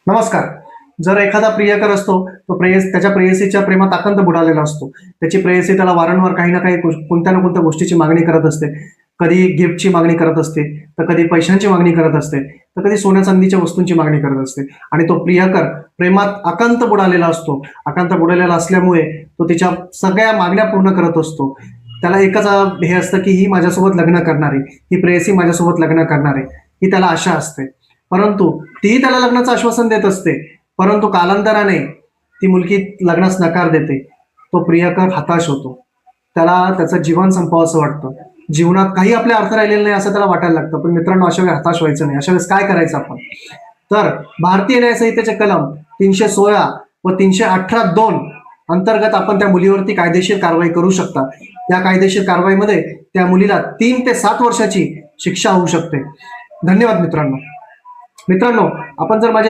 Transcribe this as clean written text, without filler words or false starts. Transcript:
नमस्कार. जर एखादा प्रियकर असतो, तो त्याच्या प्रेयसीच्या प्रेमात आकंत बुडालेला असतो. त्याची प्रेयसी त्याला वारंवार काही ना काही कोणत्या ना कोणत्या गोष्टीची मागणी करत असते. कधी गिफ्टची मागणी करत असते, तर कधी पैशांची मागणी करत असते, तर कधी सोन्या-चांदीच्या वस्तूंची मागणी करत असते. आणि तो प्रियकर प्रेमात आकंत बुडालेला असतो. आकंत बुडालेला असल्यामुळे तो तिच्या सगळ्या मागण्या पूर्ण करत असतो. त्याला एकच हे असतं, की ही माझ्यासोबत लग्न करणार आहे, ही प्रेयसी माझ्यासोबत लग्न करणार आहे, ही त्याला आशा असते. परंतु तीही त्याला लग्नाचं आश्वासन देत असते. परंतु कालांतराने ती मुलगी लग्नास नकार देते. तो प्रियकर हताश होतो. त्याला त्याचं जीवन संपवावंसं वाटतं. जीवनात काही आपले अर्थ राहिलेले नाही असं त्याला वाटायला लागतं. पण मित्रांनो, अशा वेळी हताश व्हायचं नाही. अशा वेळेस काय करायचं आपण? तर भारतीय न्याय संहितेचे कलम 316 व 318(2) अंतर्गत आपण त्या मुलीवरती कायदेशीर कारवाई करू शकता. या कायदेशीर कारवाईमध्ये त्या मुलीला 3 ते 7 वर्षाची शिक्षा होऊ शकते. धन्यवाद मित्रांनो. मित्रांनो, आपण जर माझ्या